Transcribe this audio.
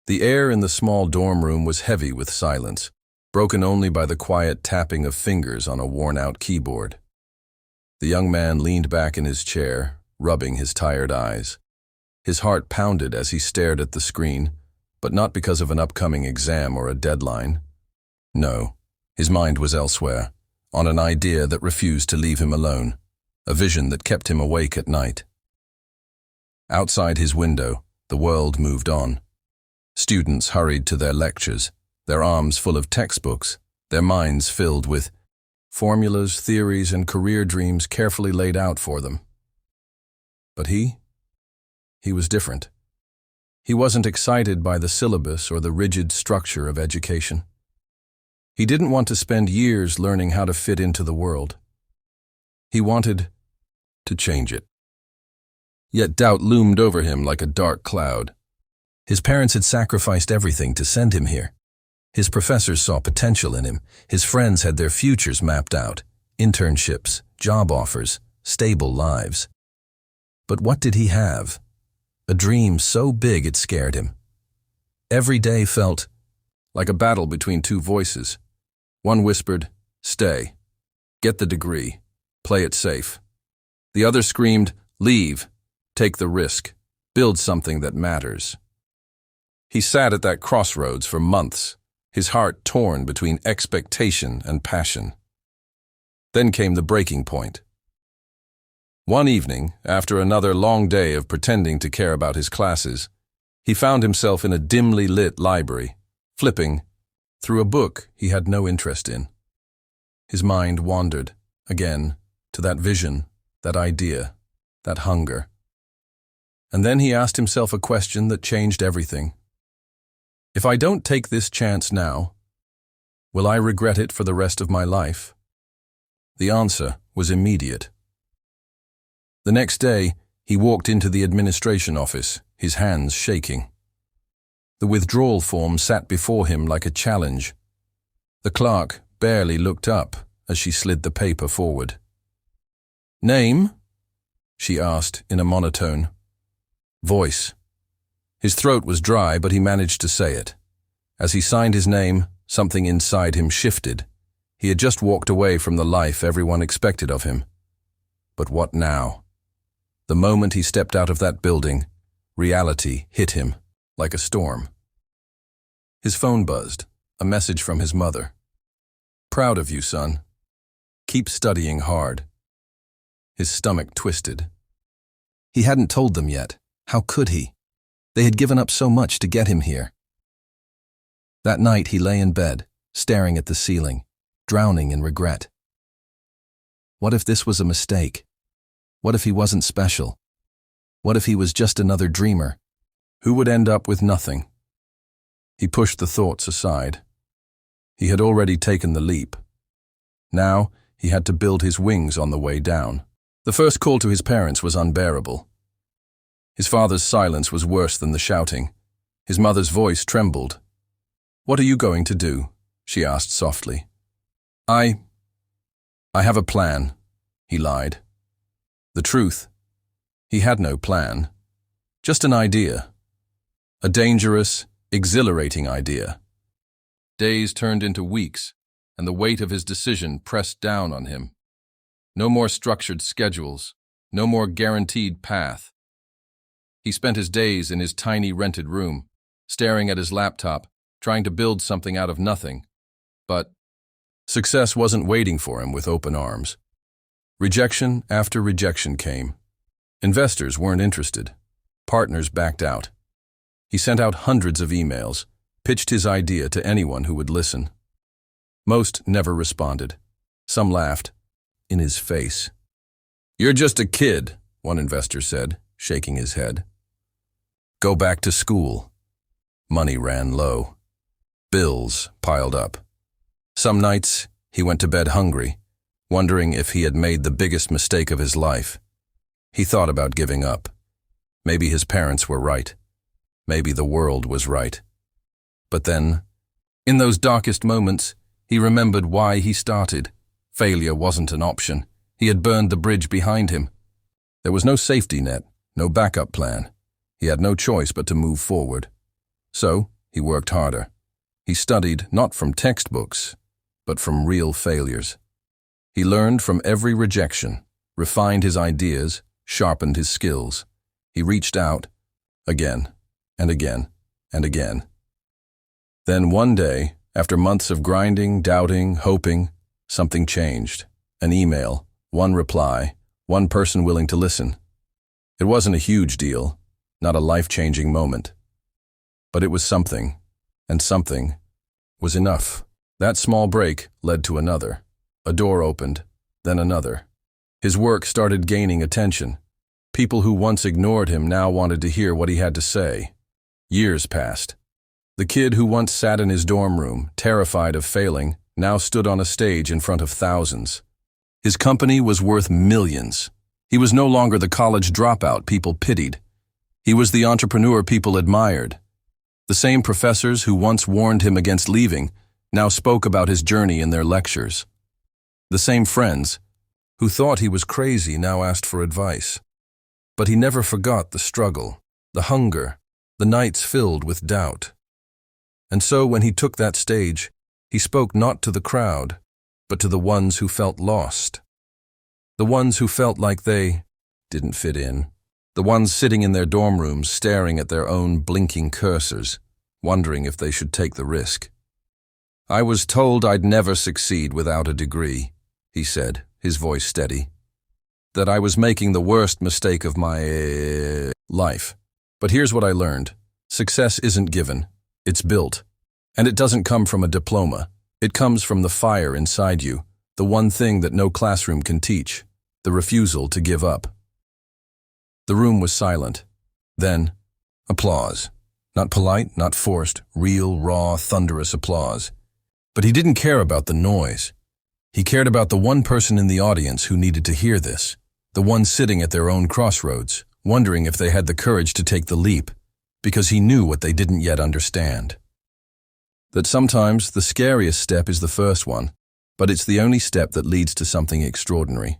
The air in the small dorm room was heavy with silence, broken only by the quiet tapping of fingers on a worn-out keyboard. The young man leaned back in his chair, rubbing his tired eyes. His heart pounded as he stared at the screen, but not because of an upcoming exam or a deadline. No, his mind was elsewhere, on an idea that refused to leave him alone, a vision that kept him awake at night. Outside his window, the world moved on. Students hurried to their lectures, their arms full of textbooks, their minds filled with formulas, theories, and career dreams carefully laid out for them. But he was different. He wasn't excited by the syllabus or the rigid structure of education. He didn't want to spend years learning how to fit into the world. He wanted to change it. Yet doubt loomed over him like a dark cloud. His parents had sacrificed everything to send him here. His professors saw potential in him. His friends had their futures mapped out, internships, job offers, stable lives. But what did he have? A dream so big it scared him. Every day felt like a battle between two voices. One whispered, "Stay. Get the degree. Play it safe." The other screamed, "Leave. Take the risk. Build something that matters." He sat at that crossroads for months, his heart torn between expectation and passion. Then came the breaking point. One evening, after another long day of pretending to care about his classes, he found himself in a dimly lit library, flipping through a book he had no interest in. His mind wandered, again, to that vision, that idea, that hunger. And then he asked himself a question that changed everything. If I don't take this chance now, will I regret it for the rest of my life? The answer was immediate. The next day, he walked into the administration office, his hands shaking. The withdrawal form sat before him like a challenge. The clerk barely looked up as she slid the paper forward. "Name?" she asked in a monotone. "Voice." His throat was dry, but he managed to say it. As he signed his name, something inside him shifted. He had just walked away from the life everyone expected of him. But what now? The moment he stepped out of that building, reality hit him like a storm. His phone buzzed, a message from his mother. "Proud of you, son. Keep studying hard." His stomach twisted. He hadn't told them yet. How could he? They had given up so much to get him here. That night he lay in bed, staring at the ceiling, drowning in regret. What if this was a mistake? What if he wasn't special? What if he was just another dreamer who would end up with nothing? He pushed the thoughts aside. He had already taken the leap. Now he had to build his wings on the way down. The first call to his parents was unbearable. His father's silence was worse than the shouting. His mother's voice trembled. "What are you going to do?" she asked softly. I have a plan," he lied. The truth, he had no plan, just an idea. A dangerous, exhilarating idea. Days turned into weeks, and the weight of his decision pressed down on him. No more structured schedules, no more guaranteed path. He spent his days in his tiny rented room, staring at his laptop, trying to build something out of nothing. But success wasn't waiting for him with open arms. Rejection after rejection came. Investors weren't interested. Partners backed out. He sent out hundreds of emails, pitched his idea to anyone who would listen. Most never responded. Some laughed in his face. "You're just a kid," one investor said, shaking his head. "Go back to school." Money ran low. Bills piled up. Some nights he went to bed hungry, wondering if he had made the biggest mistake of his life. He thought about giving up. Maybe his parents were right. Maybe the world was right. But then, in those darkest moments, he remembered why he started. Failure wasn't an option. He had burned the bridge behind him. There was no safety net, no backup plan. He had no choice but to move forward. So, he worked harder. He studied not from textbooks, but from real failures. He learned from every rejection, refined his ideas, sharpened his skills. He reached out, again, and again, and again. Then one day, after months of grinding, doubting, hoping, something changed. An email, one reply, one person willing to listen. It wasn't a huge deal, not a life-changing moment. But it was something, and something was enough. That small break led to another. A door opened, then another. His work started gaining attention. People who once ignored him now wanted to hear what he had to say. Years passed. The kid who once sat in his dorm room, terrified of failing, now stood on a stage in front of thousands. His company was worth millions. He was no longer the college dropout people pitied. He was the entrepreneur people admired. The same professors who once warned him against leaving now spoke about his journey in their lectures. The same friends who thought he was crazy now asked for advice. But he never forgot the struggle, the hunger, the nights filled with doubt. And so when he took that stage, he spoke not to the crowd, but to the ones who felt lost. The ones who felt like they didn't fit in. The ones sitting in their dorm rooms staring at their own blinking cursors, wondering if they should take the risk. "I was told I'd never succeed without a degree," he said, his voice steady. "That I was making the worst mistake of my life. But here's what I learned. Success isn't given, it's built. And it doesn't come from a diploma. It comes from the fire inside you, the one thing that no classroom can teach, the refusal to give up." The room was silent. Then, applause. Not polite, not forced, real, raw, thunderous applause. But he didn't care about the noise. He cared about the one person in the audience who needed to hear this, the one sitting at their own crossroads, wondering if they had the courage to take the leap, because he knew what they didn't yet understand. That sometimes the scariest step is the first one, but it's the only step that leads to something extraordinary.